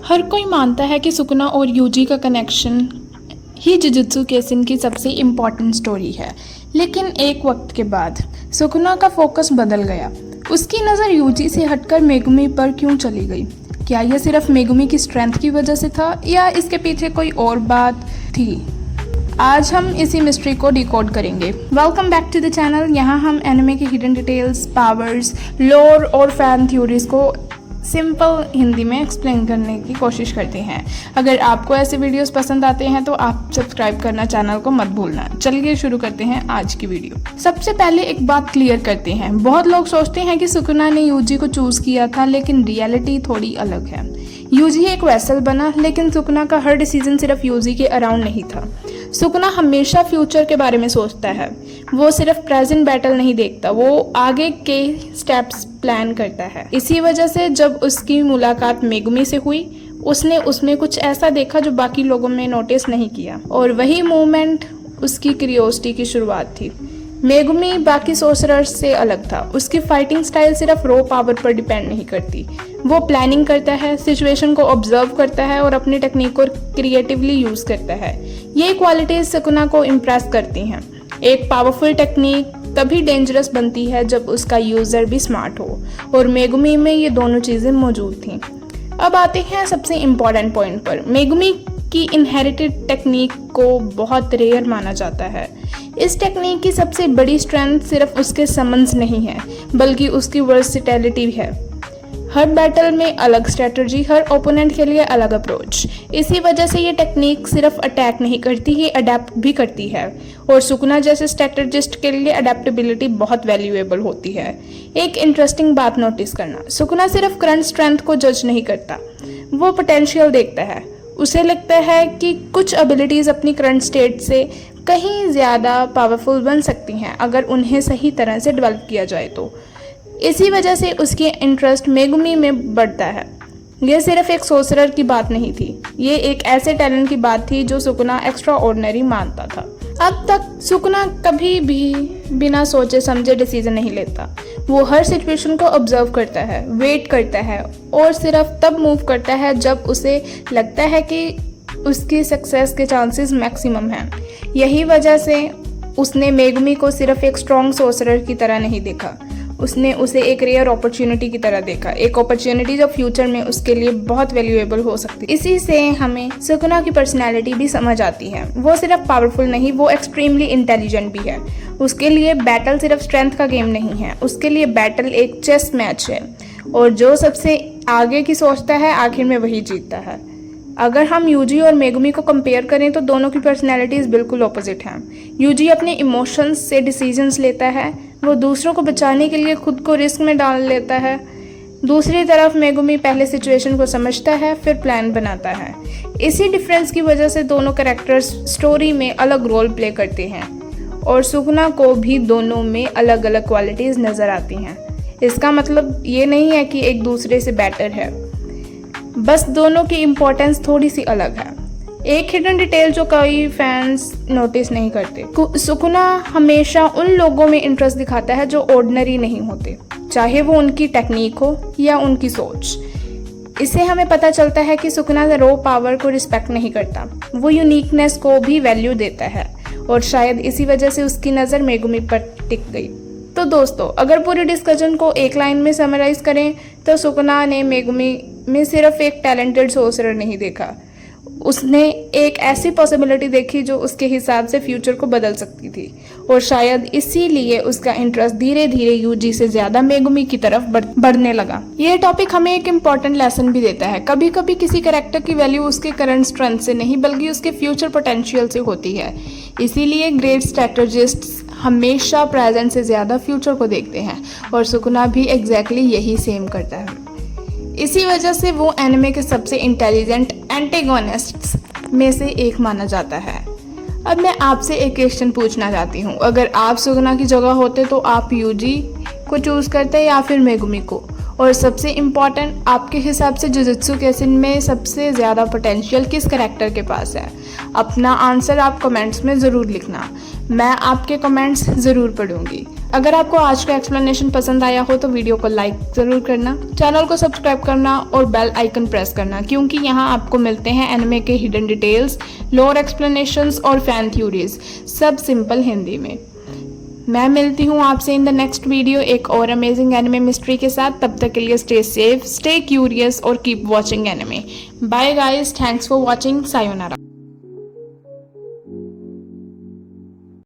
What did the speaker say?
हर कोई मानता है कि सुकुना और यूजी का कनेक्शन ही जुजुत्सु काइसेन की सबसे इम्पॉर्टेंट स्टोरी है। लेकिन एक वक्त के बाद सुकुना का फोकस बदल गया। उसकी नज़र यूजी से हटकर मेगुमी पर क्यों चली गई? क्या यह सिर्फ मेगुमी की स्ट्रेंथ की वजह से था या इसके पीछे कोई और बात थी? आज हम इसी मिस्ट्री को डिकोड करेंगे। Welcome back to the channel. यहाँ हम एनिमे के हिडन डिटेल्स, पावर्स, लोर और फैन थ्योरीज को सिंपल हिंदी में एक्सप्लेन करने की कोशिश करते हैं। अगर आपको ऐसे वीडियोस पसंद आते हैं तो आप सब्सक्राइब करना चैनल को मत भूलना। चलिए शुरू करते हैं आज की वीडियो। सबसे पहले एक बात क्लियर करते हैं। बहुत लोग सोचते हैं कि सुकुना ने यूजी को चूज किया था, लेकिन रियलिटी थोड़ी अलग है। यूजी एक वेसल बना, लेकिन सुकुना का हर डिसीजन सिर्फ यूजी के अराउंड नहीं था। सुकुना हमेशा फ्यूचर के बारे में सोचता है। वो सिर्फ प्रेजेंट बैटल नहीं देखता, वो आगे के स्टेप्स प्लान करता है। इसी वजह से जब उसकी मुलाकात मेगुमी से हुई, उसने उसमें कुछ ऐसा देखा जो बाकी लोगों में नोटिस नहीं किया, और वही मोमेंट उसकी क्यूरियोसिटी की शुरुआत थी। मेगुमी बाकी सोर्सरर्स से अलग था। उसकी फाइटिंग स्टाइल सिर्फ रॉ पावर पर डिपेंड नहीं करती। वो प्लानिंग करता है, सिचुएशन को ऑब्जर्व करता है और अपनी टेक्निक को क्रिएटिवली यूज करता है। ये क्वालिटीज सुकुना को इम्प्रेस करती हैं। एक पावरफुल टेक्निक तभी डेंजरस बनती है जब उसका यूजर भी स्मार्ट हो, और मेगुमी में ये दोनों चीजें मौजूद थीं। अब आते हैं सबसे इम्पोर्टेंट पॉइंट पर। मेगुमी की इनहेरिटेड टेक्निक को बहुत रेयर माना जाता है। इस टेक्निक की सबसे बड़ी स्ट्रेंथ सिर्फ उसके समन्स नहीं है, बल्कि उसकी वर्सेटिलिटी है। हर बैटल में अलग स्ट्रेटजी, हर ओपोनेंट के लिए अलग अप्रोच। इसी वजह से ये टेक्निक सिर्फ अटैक नहीं करती, ये अडेप्ट भी करती है, और सुकुना जैसे स्ट्रेटजिस्ट के लिए अडेप्टेबिलिटी बहुत वैल्यूएबल होती है। एक इंटरेस्टिंग बात नोटिस करना, सुकुना सिर्फ करंट स्ट्रेंथ को जज नहीं करता, वो पोटेंशियल देखता है। उसे लगता है कि कुछ एबिलिटीज़ अपनी करंट स्टेट से कहीं ज़्यादा पावरफुल बन सकती हैं अगर उन्हें सही तरह से डेवलप किया जाए तो। इसी वजह से उसकी इंटरेस्ट मेगुमी में बढ़ता है। यह सिर्फ एक सोर्सरर की बात नहीं थी, ये एक ऐसे टैलेंट की बात थी जो सुकुना एक्स्ट्रा ऑर्डिनरी मानता था। अब तक सुकुना कभी भी बिना सोचे समझे डिसीजन नहीं लेता। वो हर सिचुएशन को ऑब्जर्व करता है, वेट करता है और सिर्फ तब मूव करता है जब उसे लगता है कि उसकी सक्सेस के चांसेस मैक्सिमम हैं। यही वजह से उसने मेगुमी को सिर्फ एक स्ट्रॉन्ग सोर्सरर की तरह नहीं देखा, उसने उसे एक रेयर अपॉर्चुनिटी की तरह देखा, एक अपॉर्चुनिटी जो फ्यूचर में उसके लिए बहुत वैल्यूएबल हो सकती है। इसी से हमें सुकुना की पर्सनैलिटी भी समझ आती है। वो सिर्फ पावरफुल नहीं, वो एक्सट्रीमली इंटेलिजेंट भी है। उसके लिए बैटल सिर्फ स्ट्रेंथ का गेम नहीं है, उसके लिए बैटल एक चेस मैच है, और जो सबसे आगे की सोचता है आखिर में वही जीतता है। अगर हम यूजी और मेगुमी को कंपेयर करें तो दोनों की पर्सनैलिटीज़ बिल्कुल ऑपोजिट हैं। यूजी अपने इमोशंस से डिसीजंस लेता है, वो दूसरों को बचाने के लिए खुद को रिस्क में डाल लेता है। दूसरी तरफ मेगुमी पहले सिचुएशन को समझता है, फिर प्लान बनाता है। इसी डिफरेंस की वजह से दोनों कैरेक्टर्स स्टोरी में अलग रोल प्ले करते हैं, और सुकुना को भी दोनों में अलग अलग क्वालिटीज़ नज़र आती हैं। इसका मतलब ये नहीं है कि एक दूसरे से बेटर है, बस दोनों की इम्पोर्टेंस थोड़ी सी अलग है। एक हिडन डिटेल जो कई फैंस नोटिस नहीं करते, सुकुना हमेशा उन लोगों में इंटरेस्ट दिखाता है जो ऑर्डिनरी नहीं होते, चाहे वो उनकी टेक्निक हो या उनकी सोच। इससे हमें पता चलता है कि सुकुना रॉ पावर को रिस्पेक्ट नहीं करता, वो यूनिकनेस को भी वैल्यू देता है, और शायद इसी वजह से उसकी नज़र मेगुमी पर टिक गई। तो दोस्तों, अगर पूरी डिस्कशन को एक लाइन में समराइज करें तो सुकुना ने मेगुमी में सिर्फ एक टैलेंटेड सोर्सरर नहीं देखा, उसने एक ऐसी पॉसिबिलिटी देखी जो उसके हिसाब से फ्यूचर को बदल सकती थी, और शायद इसीलिए उसका इंटरेस्ट धीरे धीरे यूजी से ज़्यादा मेगुमी की तरफ बढ़ने लगा। ये टॉपिक हमें एक इम्पॉर्टेंट लेसन भी देता है। कभी कभी किसी कैरेक्टर की वैल्यू उसके करंट स्ट्रेंथ से नहीं, बल्कि उसके फ्यूचर पोटेंशियल से होती है। इसीलिए ग्रेट स्ट्रैटेजिस्ट्स हमेशा प्रेजेंट से ज़्यादा फ्यूचर को देखते हैं, और सुकुना भी एग्जैक्टली यही सेम करता है। इसी वजह से वो एनिमे के सबसे इंटेलिजेंट एंटेगोनिस्ट्स में से एक माना जाता है। अब मैं आपसे एक क्वेश्चन पूछना चाहती हूँ। अगर आप सुकुना की जगह होते तो आप यूजी को चूज़ करते या फिर मेगुमी को? और सबसे इम्पॉर्टेंट, आपके हिसाब से जुजुत्सु काइसेन में सबसे ज़्यादा पोटेंशियल किस कैरेक्टर के पास है? अपना आंसर आप कमेंट्स में ज़रूर लिखना, मैं आपके कमेंट्स ज़रूर पढ़ूंगी। अगर आपको आज का एक्सप्लेनेशन पसंद आया हो तो वीडियो को लाइक ज़रूर करना, चैनल को सब्सक्राइब करना और बेल आइकन प्रेस करना, क्योंकि यहाँ आपको मिलते हैं एनिमे के हिडन डिटेल्स, लोर एक्सप्लेनेशंस और फैन थ्योरीज, सब सिंपल हिंदी में। मैं मिलती हूँ आपसे इन द नेक्स्ट वीडियो एक और अमेजिंग एनिमे मिस्ट्री के साथ। तब तक के लिए स्टे सेफ, स्टे क्यूरियस और keep watching anime. Bye guys, thanks for watching, sayonara.